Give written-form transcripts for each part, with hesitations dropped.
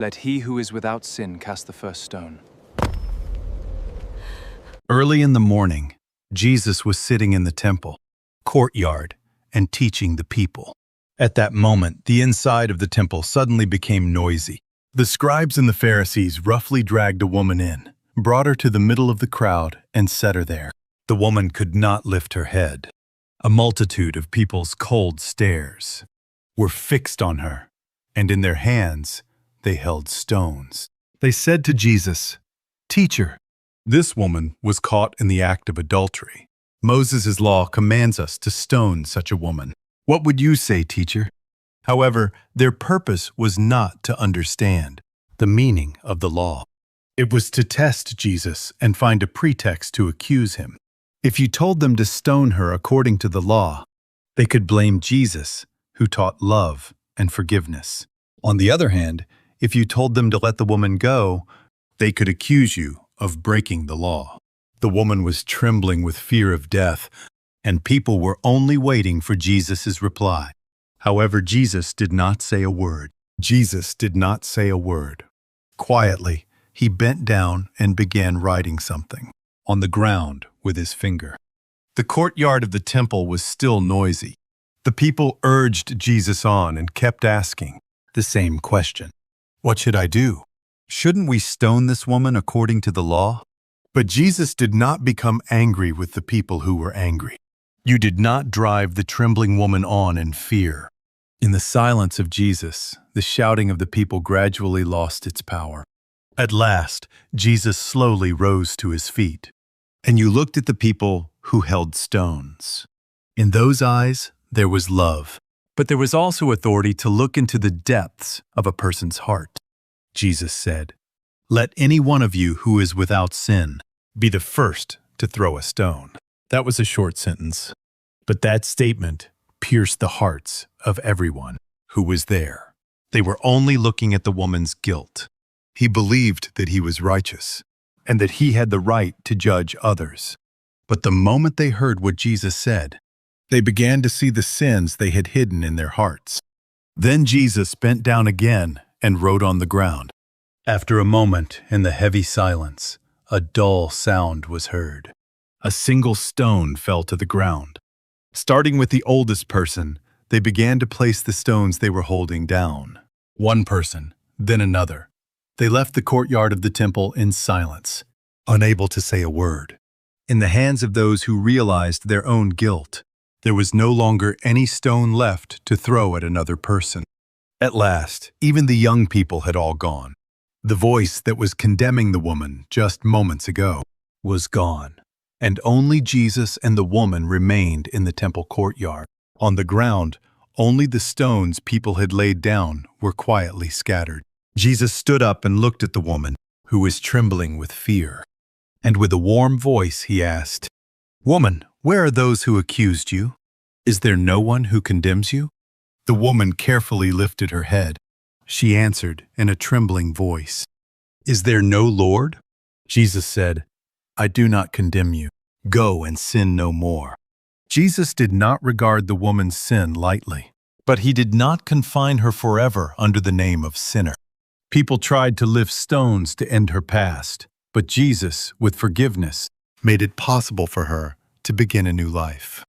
Let he who is without sin cast the first stone. Early in the morning, Jesus was sitting in the temple courtyard and teaching the people. At that moment, the inside of the temple suddenly became noisy. The scribes and the Pharisees roughly dragged a woman in, brought her to the middle of the crowd, and set her there. The woman could not lift her head. A multitude of people's cold stares were fixed on her, and in their hands they held stones. They said to Jesus, "Teacher, this woman was caught in the act of adultery. Moses' law commands us to stone such a woman. What would you say, teacher?" However, their purpose was not to understand the meaning of the law. It was to test Jesus and find a pretext to accuse him. If you told them to stone her according to the law, they could blame Jesus, who taught love and forgiveness. On the other hand, if you told them to let the woman go, they could accuse you of breaking the law. The woman was trembling with fear of death, and people were only waiting for Jesus' reply. However, Jesus did not say a word. Jesus did not say a word. Quietly, he bent down and began writing something on the ground with his finger. The courtyard of the temple was still noisy. The people urged Jesus on and kept asking the same question. "What should I do? Shouldn't we stone this woman according to the law?" But Jesus did not become angry with the people who were angry. You did not drive the trembling woman on in fear. In the silence of Jesus, the shouting of the people gradually lost its power. At last, Jesus slowly rose to his feet, and you looked at the people who held stones. In those eyes, there was love, but there was also authority to look into the depths of a person's heart. Jesus said, "Let any one of you who is without sin be the first to throw a stone." That was a short sentence, but that statement pierced the hearts of everyone who was there. They were only looking at the woman's guilt. He believed that he was righteous and that he had the right to judge others. But the moment they heard what Jesus said, they began to see the sins they had hidden in their hearts. Then Jesus bent down again and wrote on the ground. After a moment in the heavy silence, a dull sound was heard. A single stone fell to the ground. Starting with the oldest person, they began to place the stones they were holding down. One person, then another. They left the courtyard of the temple in silence, unable to say a word. In the hands of those who realized their own guilt, there was no longer any stone left to throw at another person. At last, even the young people had all gone. The voice that was condemning the woman just moments ago was gone, and only Jesus and the woman remained in the temple courtyard. On the ground, only the stones people had laid down were quietly scattered. Jesus stood up and looked at the woman, who was trembling with fear. And with a warm voice he asked, "Woman, where are those who accused you? Is there no one who condemns you?" The woman carefully lifted her head. She answered in a trembling voice, "Is there no Lord?" Jesus said, "I do not condemn you. Go and sin no more." Jesus did not regard the woman's sin lightly, but he did not confine her forever under the name of sinner. People tried to lift stones to end her past, but Jesus, with forgiveness, made it possible for her to begin a new life.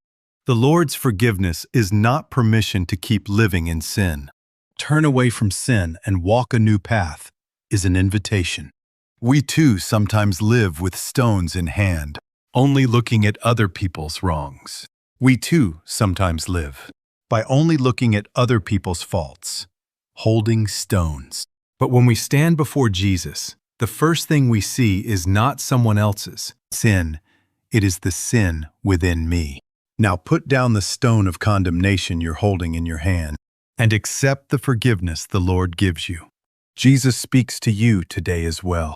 The Lord's forgiveness is not permission to keep living in sin. Turn away from sin and walk a new path is an invitation. We too sometimes live with stones in hand, only looking at other people's wrongs. We too sometimes live by only looking at other people's faults, holding stones. But when we stand before Jesus, the first thing we see is not someone else's sin, it is the sin within me. Now put down the stone of condemnation you're holding in your hand and accept the forgiveness the Lord gives you. Jesus speaks to you today as well.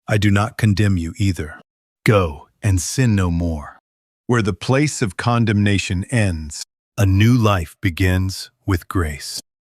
I do not condemn you either. Go and sin no more. Where the place of condemnation ends, a new life begins with grace.